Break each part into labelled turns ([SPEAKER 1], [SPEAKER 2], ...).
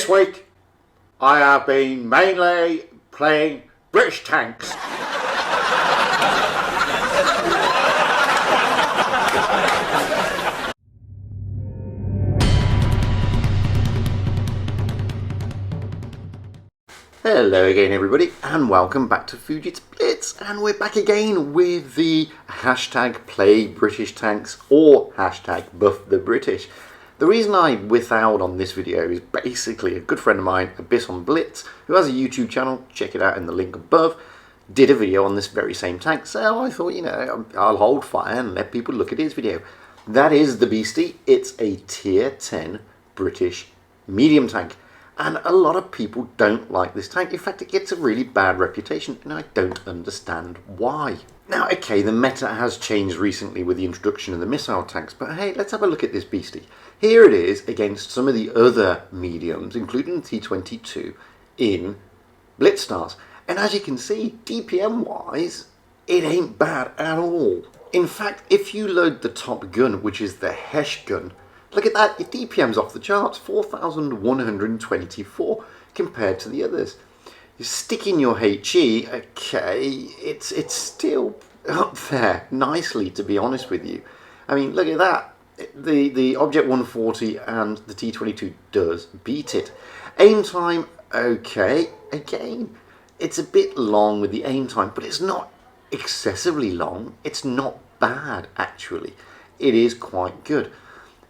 [SPEAKER 1] This week, I have been mainly playing British tanks. Hello again everybody, and welcome back to Fujit's Blitz, and we're back again with the hashtag play British tanks or hashtag buff the British. The reason I withheld on this video is basically a good friend of mine, Abyss on Blitz, who has a YouTube channel, check it out in the link above, did a video on this very same tank, so I thought, you know, I'll hold fire and let people look at his video. That is the Beastie. It's a tier 10 British medium tank. And a lot of people don't like this tank. In fact, it gets a really bad reputation, and I don't understand why. Now, okay, the meta has changed recently with the introduction of the missile tanks, but hey, let's have a look at this beastie. Here it is against some of the other mediums, including the T-22 in Blitz stars. And as you can see, DPM-wise, it ain't bad at all. In fact, if you load the top gun, which is the Hesh gun, look at that, your DPM's off the charts, 4,124 compared to the others. You stick in your HE, okay, it's still up there nicely, to be honest with you. I mean, look at that. The Object 140 and the T-22 does beat it. Aim time, okay, again, it's a bit long with the aim time, but it's not excessively long. It's not bad, actually. It is quite good.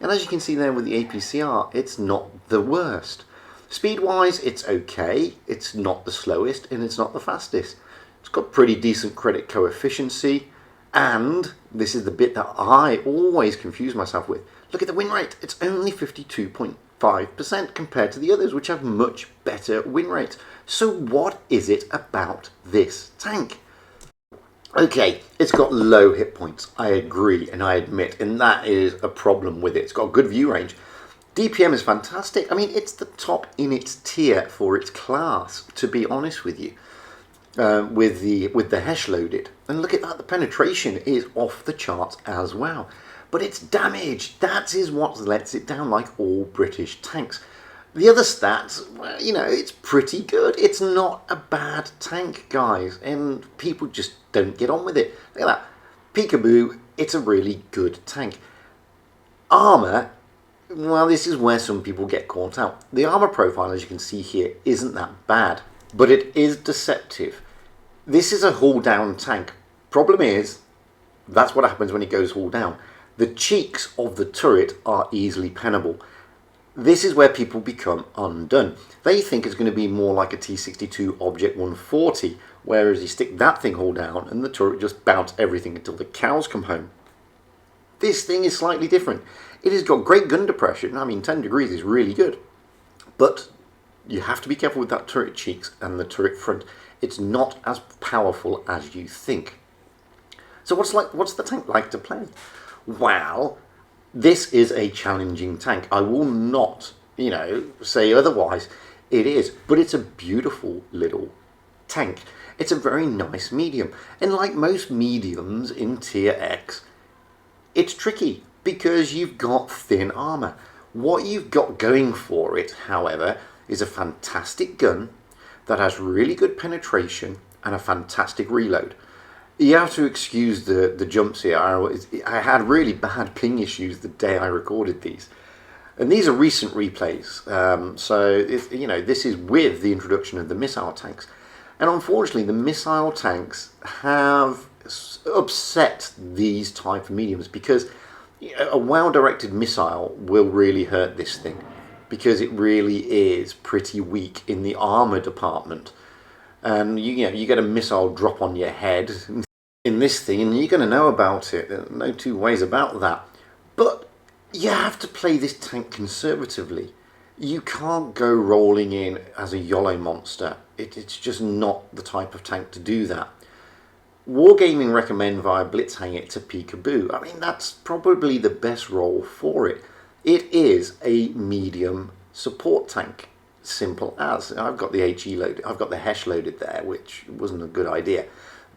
[SPEAKER 1] And as you can see there with the APCR, it's not the worst. Speed-wise, it's okay. It's not the slowest, and it's not the fastest. It's got pretty decent credit coefficiency, and this is the bit that I always confuse myself with. Look at the win rate. It's only 52.5% compared to the others, which have much better win rates. So what is it about this tank? Okay, it's got low hit points, I agree and I admit, and that is a problem with it. It's got a good view range. DPM is fantastic. I mean, it's the top in its tier for its class, to be honest with you, with the Hesh loaded. And look at that, the penetration is off the charts as well. But it's damage, that is what lets it down, like all British tanks. The other stats, well, you know, it's pretty good. It's not a bad tank, guys, and people just don't get on with it. Look at that. Peekaboo, it's a really good tank. Armour, well, this is where some people get caught out. The armour profile, as you can see here, isn't that bad, but it is deceptive. This is a hull-down tank. Problem is, that's what happens when it goes hull-down. The cheeks of the turret are easily pennable. This is where people become undone. They think it's going to be more like a T-62 Object 140, whereas you stick that thing all down and the turret just bounce everything until the cows come home. This thing is slightly different. It has got great gun depression. I mean, 10 degrees is really good. But you have to be careful with that turret cheeks and the turret front. It's not as powerful as you think. So what's the tank like to play? Well, this is a challenging tank. I will not, you know, say otherwise. It is, but it's a beautiful little tank. It's a very nice medium. And like most mediums in Tier X, it's tricky because you've got thin armor. What you've got going for it, however, is a fantastic gun that has really good penetration and a fantastic reload. You have to excuse the jumps here. I had really bad ping issues the day I recorded these. And these are recent replays. You know, this is with the introduction of the missile tanks. And unfortunately, the missile tanks have upset these type of mediums because a well-directed missile will really hurt this thing because it really is pretty weak in the armor department. And you know, you get a missile drop on your head in this thing and you're going to know about it. No two ways about that. But you have to play this tank conservatively. You can't go rolling in as a YOLO monster. It's just not the type of tank to do that. Wargaming recommend via Blitz hang it to Peekaboo. I mean, that's probably the best role for it. It is a medium support tank. Simple as. I've got the HE loaded. I've got the Hesh loaded there, which wasn't a good idea.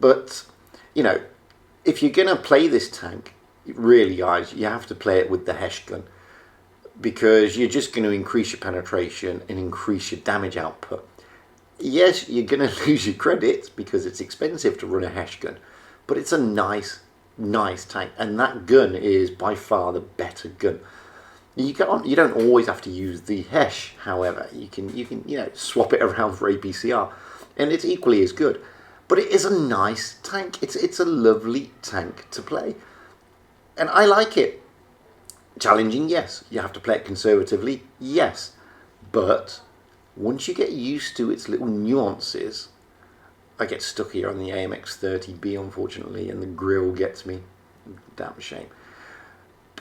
[SPEAKER 1] But, you know, if you're going to play this tank, really, guys, you have to play it with the Hesh gun. because you're just going to increase your penetration and increase your damage output. Yes, you're going to lose your credits because it's expensive to run a HESH gun, but it's a nice tank, and that gun is by far the better gun. You don't always have to use the HESH, however. You can swap it around for APCR, and it's equally as good. But it is a nice tank. It's a lovely tank to play, and I like it. Challenging, yes. You have to play it conservatively, yes. But once you get used to its little nuances, I get stuck here on the AMX-30B, unfortunately, and the grill gets me. Damn shame.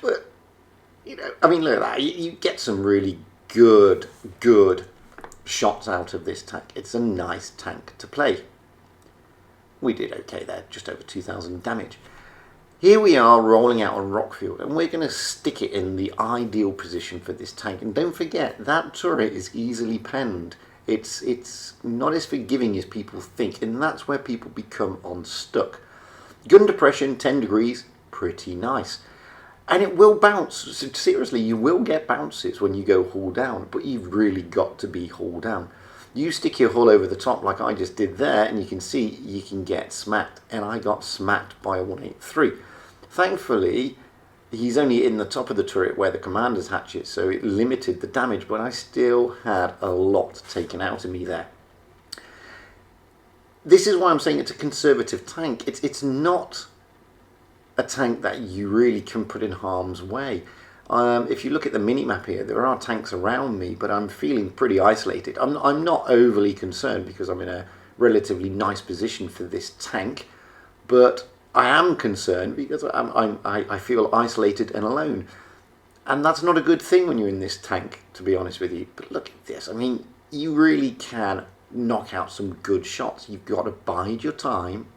[SPEAKER 1] But, I mean, look at that. You get some really good shots out of this tank. It's a nice tank to play. We did okay there, just over 2,000 damage. Here we are rolling out on Rockfield, and we're going to stick it in the ideal position for this tank. And don't forget, that turret is easily penned. It's not as forgiving as people think, and that's where people become unstuck. Gun depression, 10 degrees, pretty nice. And it will bounce. Seriously, you will get bounces when you go hull down, but you've really got to be hull down. You stick your hull over the top like I just did there, and you can see you can get smacked. And I got smacked by a 183. Thankfully, he's only in the top of the turret where the commander's hatch is, so it limited the damage, but I still had a lot taken out of me there. This is why I'm saying it's a conservative tank. It's not a tank that you really can put in harm's way. If you look at the mini-map here, there are tanks around me, but I'm feeling pretty isolated. I'm not overly concerned because I'm in a relatively nice position for this tank, but I am concerned because I feel isolated and alone. And that's not a good thing when you're in this tank, to be honest with you. But look at this. I mean, you really can knock out some good shots. You've got to bide your time.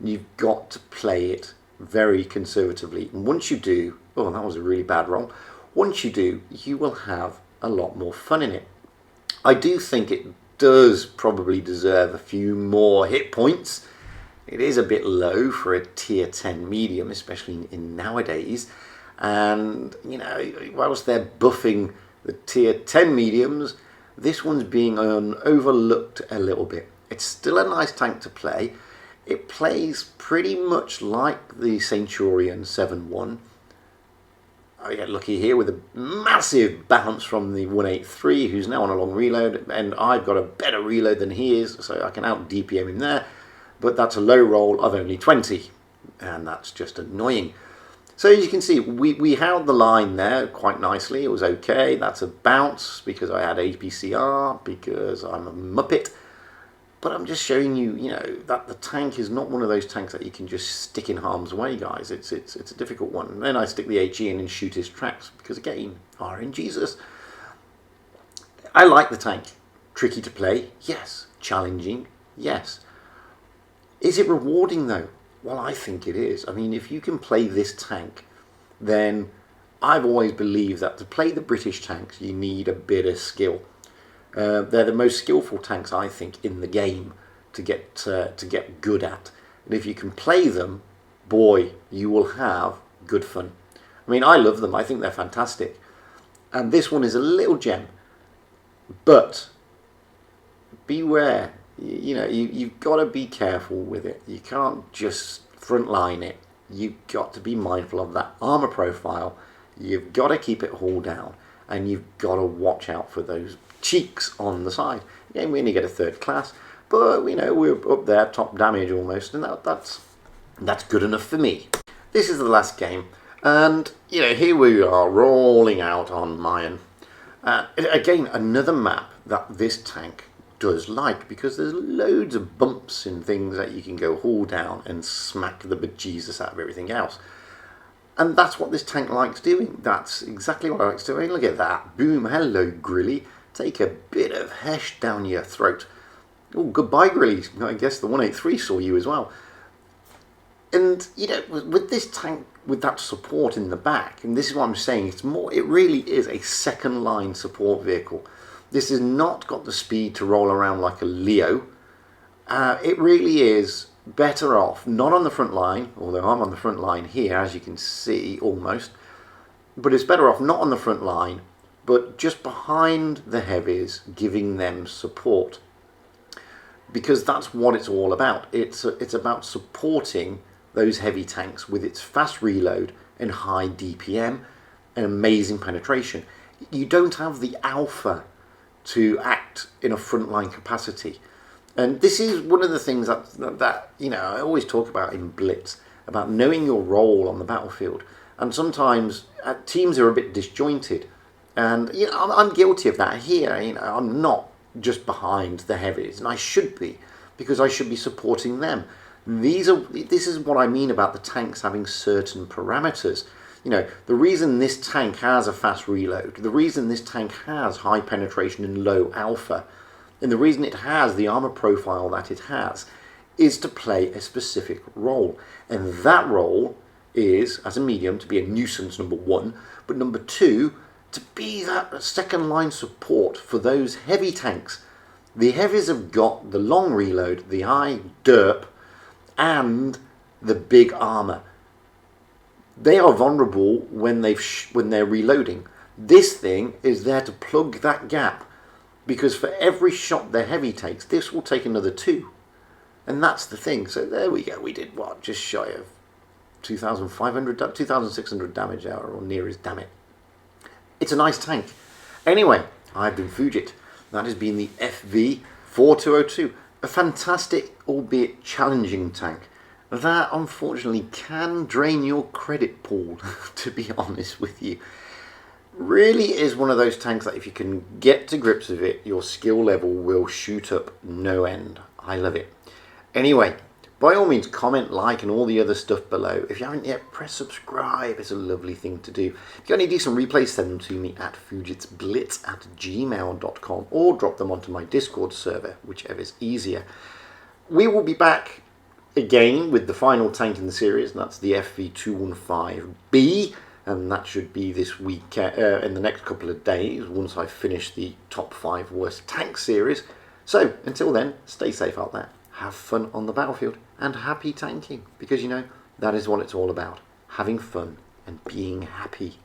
[SPEAKER 1] You've got to play it very conservatively. And once you do, oh, that was a really bad roll. Once you do, you will have a lot more fun in it. I do think it does probably deserve a few more hit points. It is a bit low for a tier 10 medium, especially in nowadays. And, whilst they're buffing the tier 10 mediums, this one's being overlooked a little bit. It's still a nice tank to play. It plays pretty much like the Centurion 7.1. I get lucky here with a massive bounce from the 183, who's now on a long reload, and I've got a better reload than he is, so I can out DPM him there. But that's a low roll of only 20, and that's just annoying. So as you can see, we held the line there quite nicely. It was okay. That's a bounce because I had APCR, because I'm a muppet. But I'm just showing you, that the tank is not one of those tanks that you can just stick in harm's way, guys. It's a difficult one. And then I stick the HE in and shoot his tracks because, again, RNGesus. I like the tank. Tricky to play? Yes. Challenging? Yes. Is it rewarding though? Well, I think it is. I mean, if you can play this tank, then I've always believed that to play the British tanks, you need a bit of skill. They're the most skillful tanks, I think, in the game to get good at. And if you can play them, boy, you will have good fun. I mean, I love them. I think they're fantastic. And this one is a little gem. But beware. You've got to be careful with it. You can't just frontline it. You've got to be mindful of that armor profile. You've got to keep it hauled down, and you've got to watch out for those cheeks on the side. Again, we only get a 3rd class, but we're up there, top damage almost, and that's good enough for me. This is the last game, and here we are rolling out on Mayan. Again, another map that this tank does like, because there's loads of bumps and things that you can go haul down and smack the bejesus out of everything else. And that's what this tank likes doing. That's exactly what I like doing. Look at that. Boom. Hello, Grilly. Take a bit of HESH down your throat. Oh, goodbye, Grilly. I guess the 183 saw you as well. And, with this tank, with that support in the back, and this is what I'm saying, it really is a second line support vehicle. This has not got the speed to roll around like a Leo. It really is better off, not on the front line, although I'm on the front line here, as you can see, almost, but it's better off not on the front line, but just behind the heavies, giving them support. Because that's what it's all about. It's about supporting those heavy tanks with its fast reload and high DPM and amazing penetration. You don't have the alpha to act in a frontline capacity. And this is one of the things that I always talk about in Blitz, about knowing your role on the battlefield. And sometimes teams are a bit disjointed. And I'm guilty of that here. I'm not just behind the heavies, and I should be, because I should be supporting them. This is what I mean about the tanks having certain parameters. The reason this tank has a fast reload, the reason this tank has high penetration and low alpha, and the reason it has the armor profile that it has, is to play a specific role. And that role is, as a medium, to be a nuisance, number one, but number two, to be that second line support for those heavy tanks. The heavies have got the long reload, the high derp, and the big armor. They are vulnerable when they're reloading. This thing is there to plug that gap, because for every shot the heavy takes, this will take another 2. And that's the thing. So there we go. We did what? Just shy of 2,600 damage hour, or near as, damn it. It's a nice tank. Anyway, I've been Fujit. That has been the FV4202. A fantastic, albeit challenging tank. That, unfortunately, can drain your credit pool, to be honest with you. Really is one of those tanks that if you can get to grips with it, your skill level will shoot up no end. I love it. Anyway, by all means, comment, like, and all the other stuff below. If you haven't yet, press subscribe. It's a lovely thing to do. If you've got any decent replays, send them to me at fujitsblitz@gmail.com, or drop them onto my Discord server, whichever's easier. We will be back again with the final tank in the series, and that's the FV215B, and that should be this week, in the next couple of days, once I finish the top 5 worst tank series. So, until then, stay safe out there. Have fun on the battlefield, and happy tanking, because that is what it's all about, having fun and being happy.